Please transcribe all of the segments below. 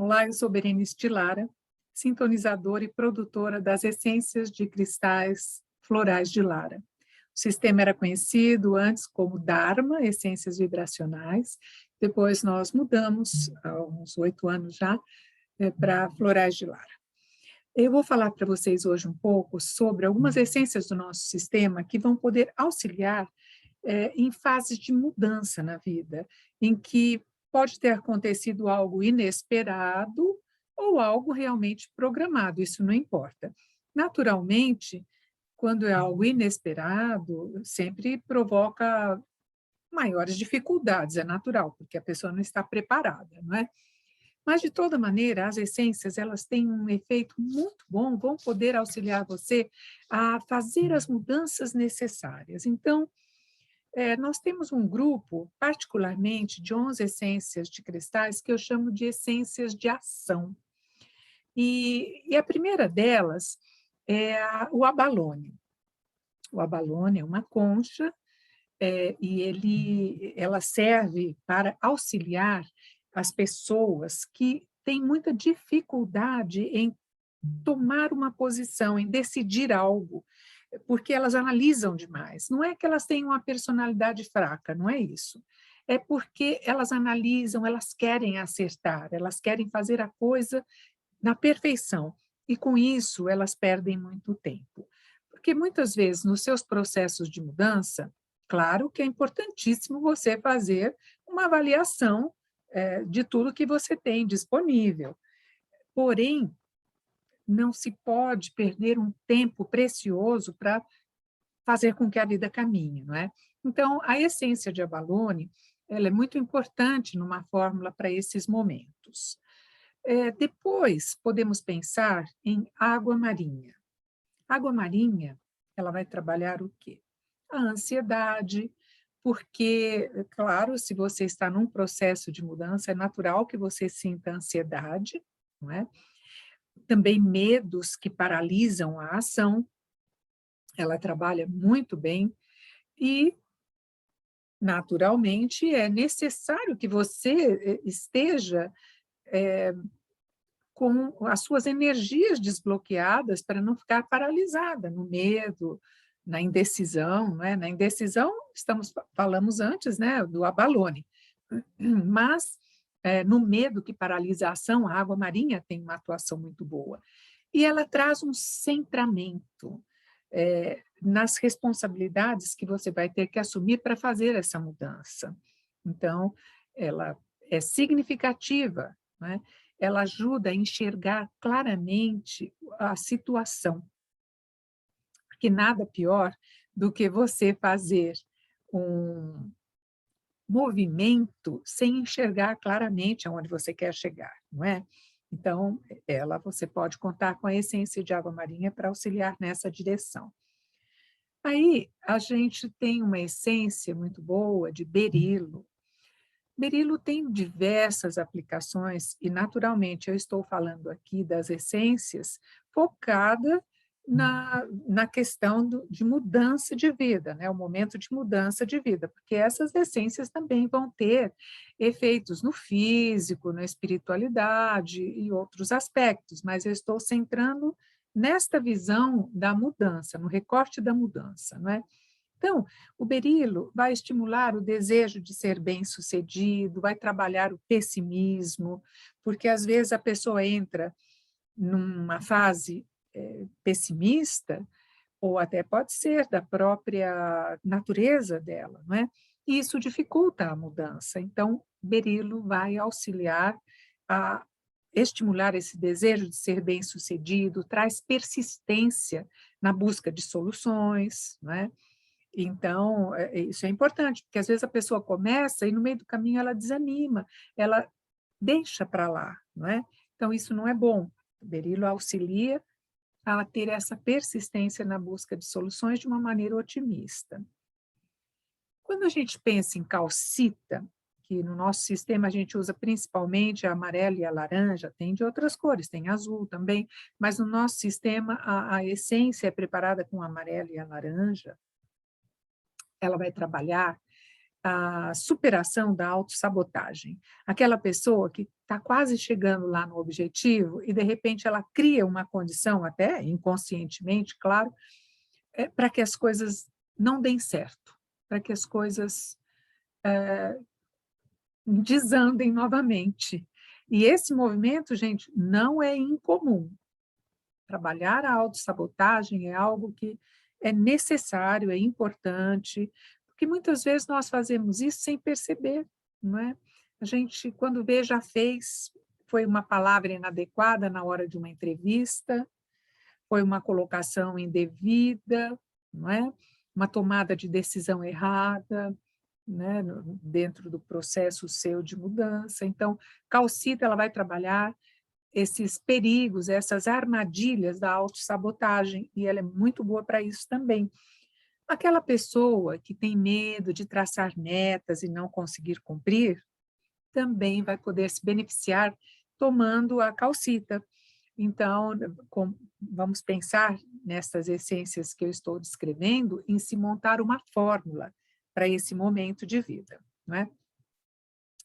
Olá, eu sou Berenice de Lara, sintonizadora e produtora das essências de cristais florais de Lara. O sistema era conhecido antes como Dharma, essências vibracionais, depois nós mudamos, há uns 8 anos já, para florais de Lara. Eu vou falar para vocês hoje um pouco sobre algumas essências do nosso sistema que vão poder auxiliar em fases de mudança na vida, em que pode ter acontecido algo inesperado ou algo realmente programado, isso não importa. Naturalmente, quando é algo inesperado, sempre provoca maiores dificuldades, é natural, porque a pessoa não está preparada, não é? Mas, de toda maneira, as essências, elas têm um efeito muito bom, vão poder auxiliar você a fazer as mudanças necessárias. Então, nós temos um grupo, particularmente, de 11 essências de cristais, que eu chamo de essências de ação. E a primeira delas é o abalone. O abalone é uma concha, ela serve para auxiliar as pessoas que têm muita dificuldade em tomar uma posição, em decidir algo, porque elas analisam demais. Não é que elas tenham uma personalidade fraca, não é isso. É porque elas analisam, elas querem acertar, elas querem fazer a coisa na perfeição. E com isso elas perdem muito tempo. Porque muitas vezes nos seus processos de mudança, claro que é importantíssimo você fazer uma avaliação de tudo que você tem disponível. Porém, não se pode perder um tempo precioso para fazer com que a vida caminhe, não é? Então, a essência de abalone, ela é muito importante numa fórmula para esses momentos. Depois, podemos pensar em água marinha. Água marinha, ela vai trabalhar o quê? A ansiedade, porque, claro, se você está num processo de mudança, é natural que você sinta ansiedade, não é? Também medos que paralisam a ação, ela trabalha muito bem e, naturalmente, é necessário que você esteja com as suas energias desbloqueadas para não ficar paralisada no medo, na indecisão, não é? Na indecisão, falamos antes, né, do abalone, mas no medo que paralisa a ação, a água marinha tem uma atuação muito boa. E ela traz um centramento nas responsabilidades que você vai ter que assumir para fazer essa mudança. Então, ela é significativa, né? Ela ajuda a enxergar claramente a situação, porque nada pior do que você fazer um movimento sem enxergar claramente aonde você quer chegar, não é? Então, você pode contar com a essência de água marinha para auxiliar nessa direção. Aí, a gente tem uma essência muito boa de berilo. Berilo tem diversas aplicações e, naturalmente, eu estou falando aqui das essências focada na questão de mudança de vida, né? O momento de mudança de vida, porque essas essências também vão ter efeitos no físico, na espiritualidade e outros aspectos, mas eu estou centrando nesta visão da mudança, no recorte da mudança, não é? Então, o berilo vai estimular o desejo de ser bem-sucedido, vai trabalhar o pessimismo, porque às vezes a pessoa entra numa fase pessimista, ou até pode ser da própria natureza dela, não é? E isso dificulta a mudança. Então, berilo vai auxiliar a estimular esse desejo de ser bem-sucedido, traz persistência na busca de soluções, não é? Então, isso é importante, porque às vezes a pessoa começa e no meio do caminho ela desanima, ela deixa para lá, não é? Então, isso não é bom. O berilo auxilia a ter essa persistência na busca de soluções de uma maneira otimista. Quando a gente pensa em calcita, que no nosso sistema a gente usa principalmente a amarela e a laranja, tem de outras cores, tem azul também, mas no nosso sistema a essência é preparada com a amarela e a laranja. Ela vai trabalhar a superação da autossabotagem. Aquela pessoa que está quase chegando lá no objetivo e, de repente, ela cria uma condição, até inconscientemente, claro, para que as coisas não deem certo, para que as coisas desandem novamente. E esse movimento, gente, não é incomum. Trabalhar a autossabotagem é algo que é necessário, é importante, porque muitas vezes nós fazemos isso sem perceber, não é? A gente, quando vê, já fez, foi uma palavra inadequada na hora de uma entrevista, foi uma colocação indevida, não é? Uma tomada de decisão errada, né, dentro do processo seu de mudança. Então, Calcita, ela vai trabalhar esses perigos, essas armadilhas da autossabotagem, e ela é muito boa para isso também. Aquela pessoa que tem medo de traçar metas e não conseguir cumprir, também vai poder se beneficiar tomando a calcita. Então, vamos pensar nessas essências que eu estou descrevendo, em se montar uma fórmula para esse momento de vida, não é?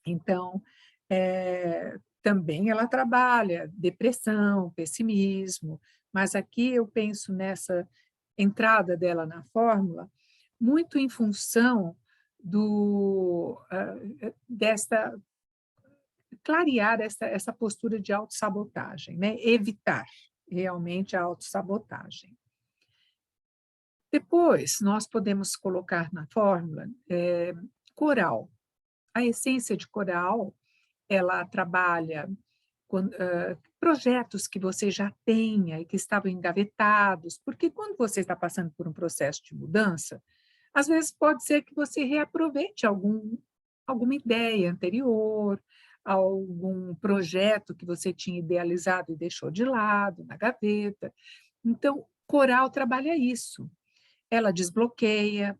Então, também ela trabalha depressão, pessimismo, mas aqui eu penso nessa entrada dela na fórmula muito em função desta clarear essa postura de autossabotagem, né? Evitar realmente a autossabotagem. Depois, nós podemos colocar na fórmula coral. A essência de coral, ela trabalha projetos que você já tenha e que estavam engavetados, porque quando você está passando por um processo de mudança, às vezes pode ser que você reaproveite alguma ideia anterior, algum projeto que você tinha idealizado e deixou de lado, na gaveta. Então, coral trabalha isso. Ela desbloqueia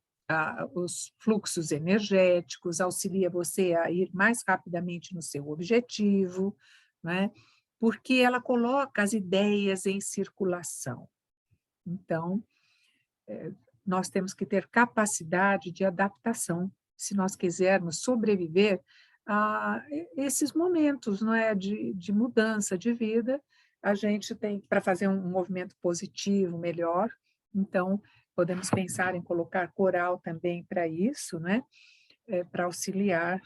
os fluxos energéticos, auxilia você a ir mais rapidamente no seu objetivo, né? Porque ela coloca as ideias em circulação. Então, nós temos que ter capacidade de adaptação, se nós quisermos sobreviver a esses momentos, não é, de mudança de vida. A gente tem, para fazer um movimento positivo, melhor, então, podemos pensar em colocar coral também para isso, né? Para auxiliar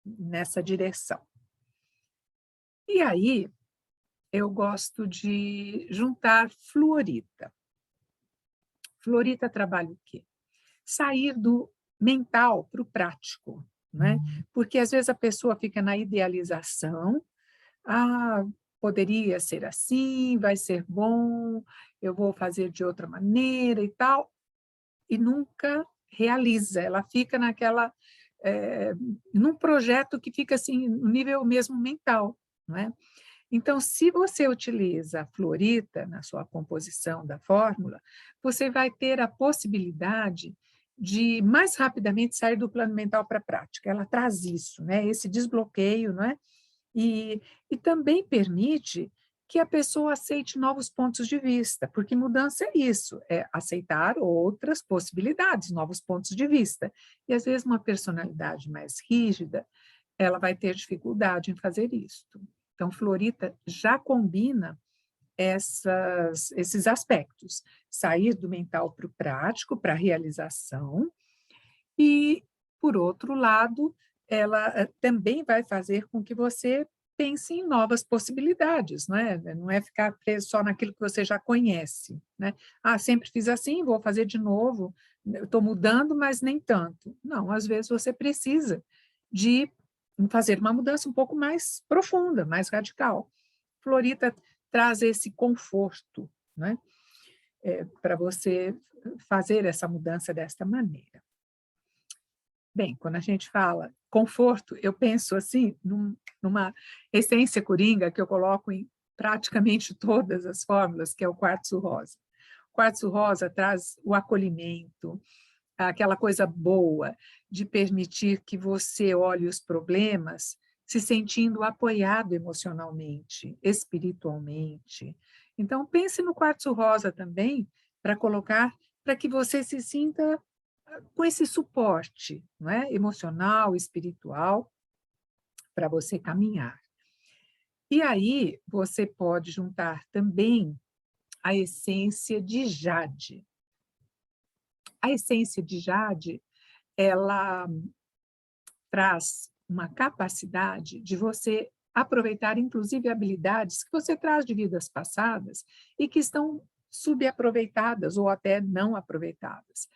nessa direção. E aí, eu gosto de juntar fluorita. Fluorita trabalha o quê? Sair do mental para o prático, né? Porque às vezes a pessoa fica na idealização, poderia ser assim, vai ser bom, eu vou fazer de outra maneira e tal, e nunca realiza, ela fica num projeto que fica assim, no nível mesmo mental, não é? Então, se você utiliza a fluorita na sua composição da fórmula, você vai ter a possibilidade de mais rapidamente sair do plano mental para a prática. Ela traz isso, né? Esse desbloqueio, não é? E também permite que a pessoa aceite novos pontos de vista, porque mudança é isso, é aceitar outras possibilidades, novos pontos de vista. E, às vezes, uma personalidade mais rígida, ela vai ter dificuldade em fazer isso. Então, Florita já combina esses aspectos, sair do mental para o prático, para a realização, e, por outro lado, ela também vai fazer com que você pense em novas possibilidades, não é? Não é ficar preso só naquilo que você já conhece, né? Sempre fiz assim, vou fazer de novo, estou mudando, mas nem tanto. Não, às vezes você precisa de fazer uma mudança um pouco mais profunda, mais radical. Florita traz esse conforto, né? Para você fazer essa mudança desta maneira. Bem, quando a gente fala conforto, eu penso assim, numa essência coringa que eu coloco em praticamente todas as fórmulas, que é o quartzo rosa. O quartzo rosa traz o acolhimento, aquela coisa boa de permitir que você olhe os problemas se sentindo apoiado emocionalmente, espiritualmente. Então, pense no quartzo rosa também, para colocar, para que você se sinta com esse suporte, não é? Emocional, espiritual, para você caminhar. E aí você pode juntar também a essência de jade. A essência de jade, ela traz uma capacidade de você aproveitar, inclusive, habilidades que você traz de vidas passadas e que estão subaproveitadas ou até não aproveitadas.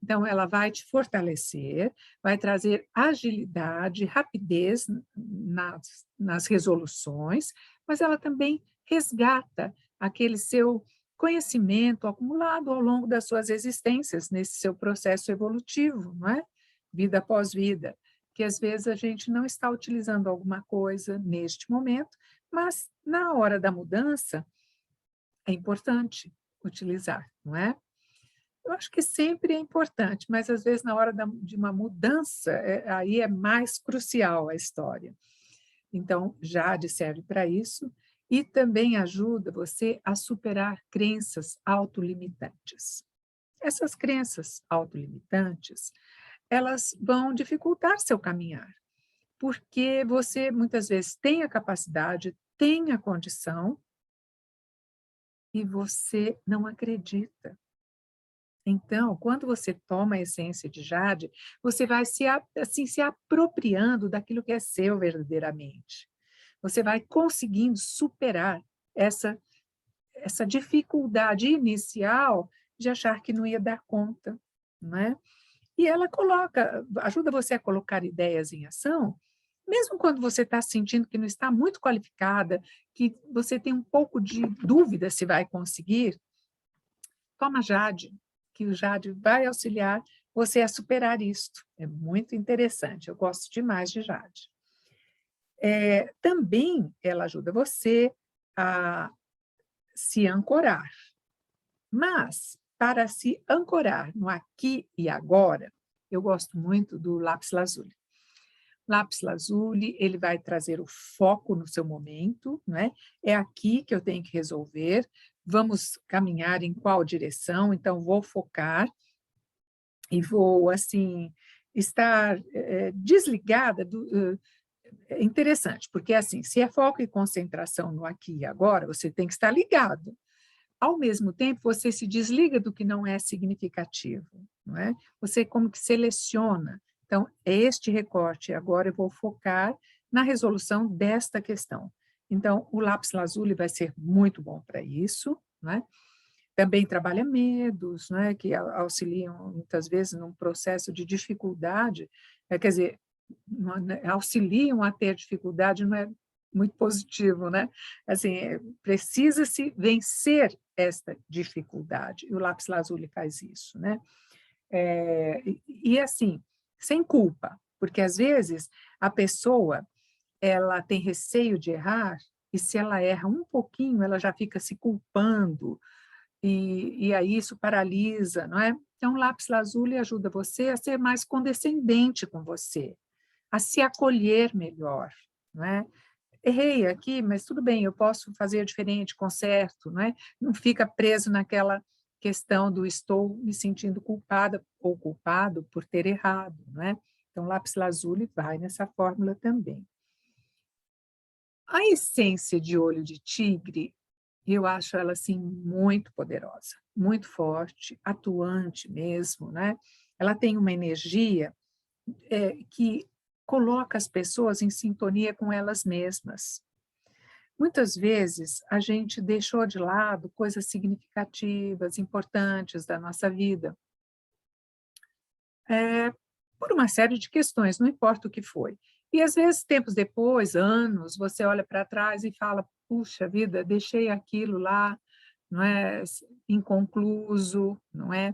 Então, ela vai te fortalecer, vai trazer agilidade, rapidez nas resoluções, mas ela também resgata aquele seu conhecimento acumulado ao longo das suas existências, nesse seu processo evolutivo, não é? Vida após vida, que às vezes a gente não está utilizando alguma coisa neste momento, mas na hora da mudança é importante utilizar, não é? Eu acho que sempre é importante, mas às vezes na hora de uma mudança, aí é mais crucial a história. Então, Jade serve para isso e também ajuda você a superar crenças autolimitantes. Essas crenças autolimitantes, elas vão dificultar seu caminhar, porque você muitas vezes tem a capacidade, tem a condição e você não acredita. Então, quando você toma a essência de jade, você vai assim, se apropriando daquilo que é seu verdadeiramente. Você vai conseguindo superar essa, essa dificuldade inicial de achar que não ia dar conta, não é? E ela ajuda você a colocar ideias em ação, mesmo quando você está sentindo que não está muito qualificada, que você tem um pouco de dúvida se vai conseguir, toma Jade, que o Jade vai auxiliar você a superar isto. É muito interessante, eu gosto demais de Jade. Também ela ajuda você a se ancorar, mas para se ancorar no aqui e agora, eu gosto muito do lápis lazuli. Lápis lazuli, ele vai trazer o foco no seu momento, né? É aqui que eu tenho que resolver, vamos caminhar em qual direção, então vou focar e vou, assim, estar desligada é interessante, porque, assim, se é foco e concentração no aqui e agora, você tem que estar ligado. Ao mesmo tempo, você se desliga do que não é significativo, não é? Você como que seleciona. Então, é este recorte, agora eu vou focar na resolução desta questão. Então, o lápis lazuli vai ser muito bom para isso, não é? Também trabalha medos, né, que auxiliam muitas vezes num processo de dificuldade, quer dizer, auxiliam a ter dificuldade, não é muito positivo, né? Assim, precisa-se vencer esta dificuldade, e o lápis lazuli faz isso, né? Assim, sem culpa, porque às vezes a pessoa ela tem receio de errar, e se ela erra um pouquinho, ela já fica se culpando, e aí isso paralisa, não é? Então, o lápis lazuli ajuda você a ser mais condescendente com você, a se acolher melhor, não é? Errei aqui, mas tudo bem, eu posso fazer diferente, conserto, não é? Não fica preso naquela questão do estou me sentindo culpada ou culpado por ter errado, não é? Então, lápis lazuli vai nessa fórmula também. A essência de olho de tigre, eu acho ela, assim, muito poderosa, muito forte, atuante mesmo, né? Ela tem uma energia que coloca as pessoas em sintonia com elas mesmas. Muitas vezes, a gente deixou de lado coisas significativas, importantes da nossa vida, por uma série de questões, não importa o que foi. E, às vezes, tempos depois, anos, você olha para trás e fala, puxa vida, deixei aquilo lá, não é, inconcluso, não é?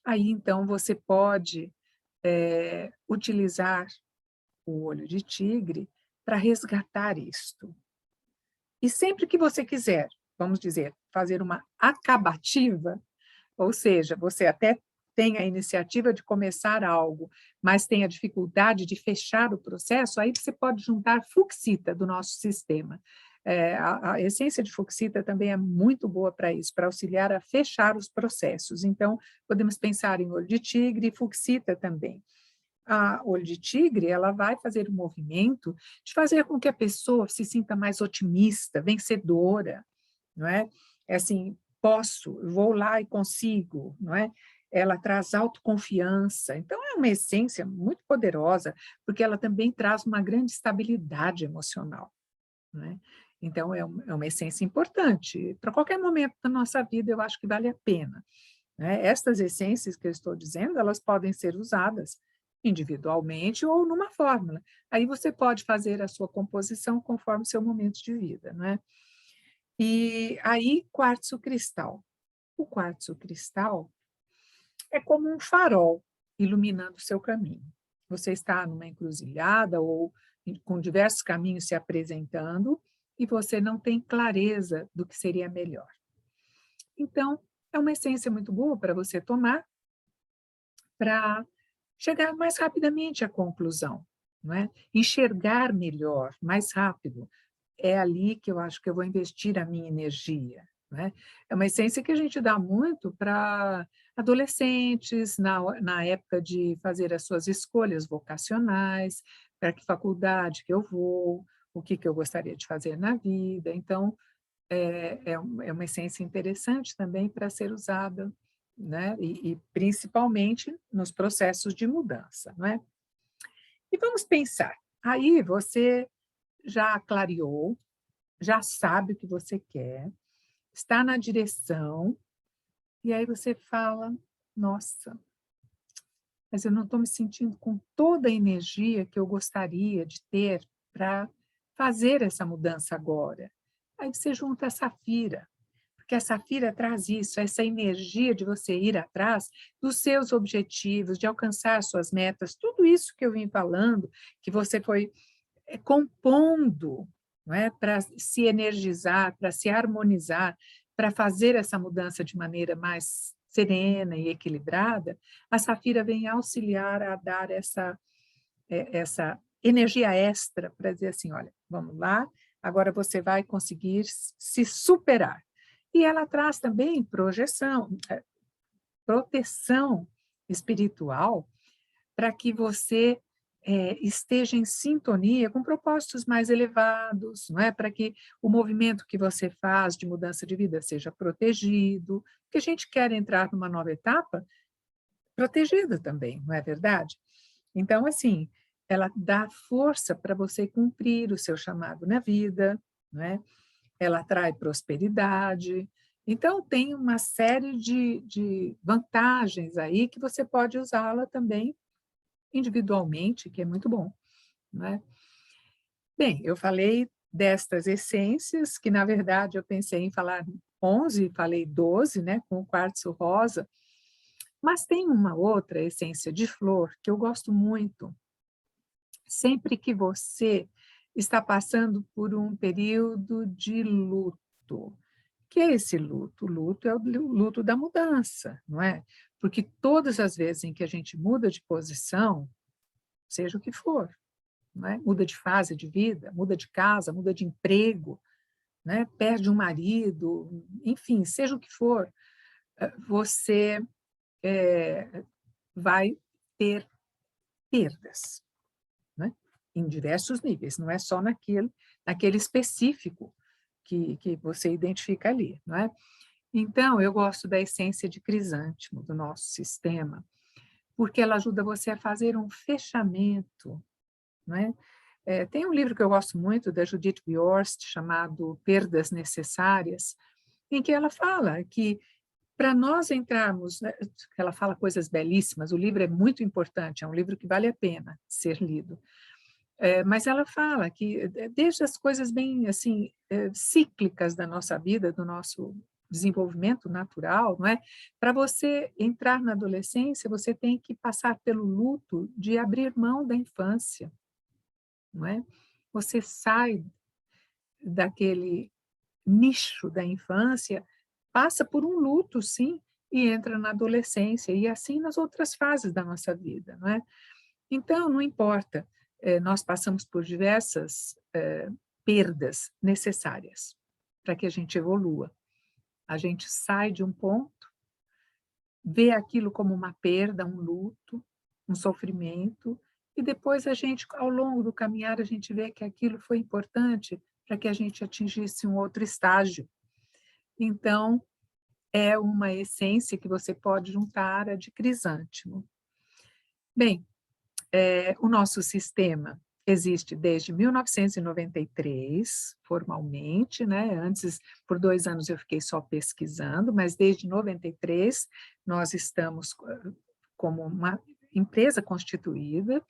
Aí, então, você pode utilizar o olho de tigre para resgatar isto. E sempre que você quiser, vamos dizer, fazer uma acabativa, ou seja, você até tem a iniciativa de começar algo, mas tem a dificuldade de fechar o processo, aí você pode juntar fuxita do nosso sistema. A essência de fucsita também é muito boa para isso, para auxiliar a fechar os processos. Então, podemos pensar em olho de tigre e fucsita também. A olho de tigre, ela vai fazer o movimento de fazer com que a pessoa se sinta mais otimista, vencedora, não é? É assim, posso, vou lá e consigo, não é? Ela traz autoconfiança, então é uma essência muito poderosa, porque ela também traz uma grande estabilidade emocional, não é? Então é uma essência importante, para qualquer momento da nossa vida eu acho que vale a pena, né? Estas essências que eu estou dizendo, elas podem ser usadas individualmente ou numa fórmula. Aí você pode fazer a sua composição conforme o seu momento de vida, né? E aí, quartzo cristal. O quartzo cristal é como um farol iluminando o seu caminho. Você está numa encruzilhada ou com diversos caminhos se apresentando e você não tem clareza do que seria melhor. Então, é uma essência muito boa para você tomar para chegar mais rapidamente à conclusão, não é? Enxergar melhor, mais rápido. É ali que eu acho que eu vou investir a minha energia, né? É uma essência que a gente dá muito para adolescentes, na época de fazer as suas escolhas vocacionais, para que faculdade que eu vou, o que eu gostaria de fazer na vida. Então, é uma essência interessante também para ser usada, né? E principalmente nos processos de mudança, não é? E vamos pensar, aí você já clareou, já sabe o que você quer, está na direção, e aí você fala, nossa, mas eu não estou me sentindo com toda a energia que eu gostaria de ter para fazer essa mudança agora. Aí você junta a Safira, porque a Safira traz isso, essa energia de você ir atrás dos seus objetivos, de alcançar suas metas, tudo isso que eu vim falando, que você foi compondo, não é? Para se energizar, para se harmonizar, para fazer essa mudança de maneira mais serena e equilibrada, a Safira vem auxiliar a dar essa energia extra para dizer assim, olha, vamos lá, agora você vai conseguir se superar. E ela traz também proteção espiritual para que você esteja em sintonia com propósitos mais elevados, não é? Para que o movimento que você faz de mudança de vida seja protegido, porque a gente quer entrar numa nova etapa protegida também, não é verdade? Então, assim, ela dá força para você cumprir o seu chamado na vida, não é? Ela traz prosperidade. Então, tem uma série de vantagens aí que você pode usá-la também individualmente, que é muito bom, não é? Bem, eu falei destas essências, que na verdade eu pensei em falar 11, falei 12, né, com o quartzo rosa, mas tem uma outra essência de flor que eu gosto muito, sempre que você está passando por um período de luto. O que é esse luto? O luto é o luto da mudança, não é? Porque todas as vezes em que a gente muda de posição, seja o que for, não é? Muda de fase de vida, muda de casa, muda de emprego, né? Perde um marido, enfim, seja o que for, você vai ter perdas, né? Em diversos níveis, não é só naquele específico que você identifica ali, não é? Então, eu gosto da essência de crisântemo do nosso sistema, porque ela ajuda você a fazer um fechamento, não é? Tem um livro que eu gosto muito, da Judith Viorst, chamado Perdas Necessárias, em que ela fala que para nós entrarmos, né, ela fala coisas belíssimas, o livro é muito importante, é um livro que vale a pena ser lido, mas ela fala que desde as coisas bem assim cíclicas da nossa vida, do nosso desenvolvimento natural, não é? Para você entrar na adolescência, você tem que passar pelo luto de abrir mão da infância, não é? Você sai daquele nicho da infância, passa por um luto, sim, e entra na adolescência, e assim nas outras fases da nossa vida, não é? Então, não importa, nós passamos por diversas perdas necessárias para que a gente evolua. A gente sai de um ponto, vê aquilo como uma perda, um luto, um sofrimento, e depois a gente, ao longo do caminhar, a gente vê que aquilo foi importante para que a gente atingisse um outro estágio. Então, é uma essência que você pode juntar a de crisântemo. Bem, o nosso sistema existe desde 1993, formalmente, né? Antes, por 2 anos, eu fiquei só pesquisando, mas desde 93 nós estamos como uma empresa constituída.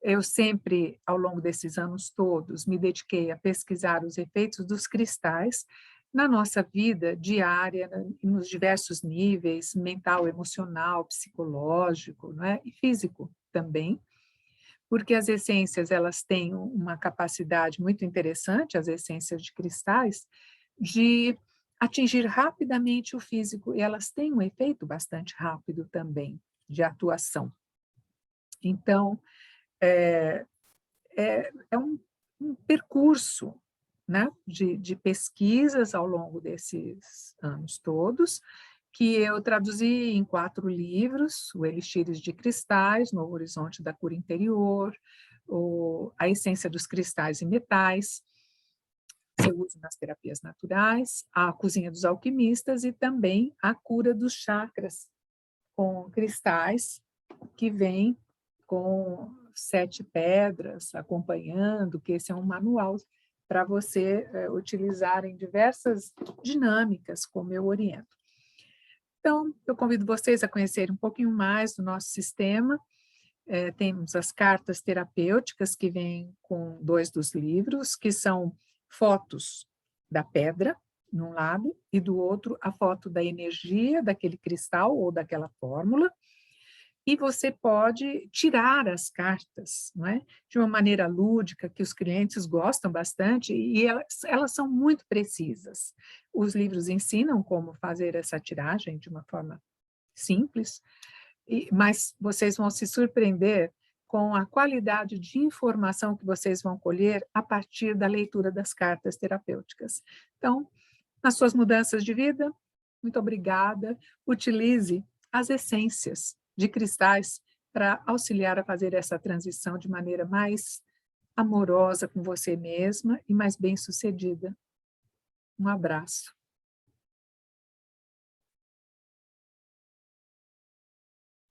Eu sempre, ao longo desses anos todos, me dediquei a pesquisar os efeitos dos cristais na nossa vida diária, nos diversos níveis, mental, emocional, psicológico, não é? E físico também, porque as essências elas têm uma capacidade muito interessante, as essências de cristais, de atingir rapidamente o físico, e elas têm um efeito bastante rápido também de atuação. Então, é um percurso, né, de pesquisas ao longo desses anos todos, que eu traduzi em 4 livros: o Elixires de Cristais, Novo Horizonte da Cura Interior, A Essência dos Cristais e Metais, seu uso nas terapias naturais, A Cozinha dos Alquimistas e também A Cura dos Chakras, com cristais que vem com 7 pedras acompanhando, que esse é um manual para você utilizar em diversas dinâmicas, como eu oriento. Então, eu convido vocês a conhecerem um pouquinho mais do nosso sistema. Temos as cartas terapêuticas, que vêm com 2 dos livros, que são fotos da pedra, num lado, e do outro a foto da energia daquele cristal ou daquela fórmula, e você pode tirar as cartas, não é? De uma maneira lúdica, que os clientes gostam bastante, e elas são muito precisas. Os livros ensinam como fazer essa tiragem de uma forma simples, mas vocês vão se surpreender com a qualidade de informação que vocês vão colher a partir da leitura das cartas terapêuticas. Então, nas suas mudanças de vida, muito obrigada. Utilize as essências de cristais para auxiliar a fazer essa transição de maneira mais amorosa com você mesma e mais bem-sucedida. Um abraço.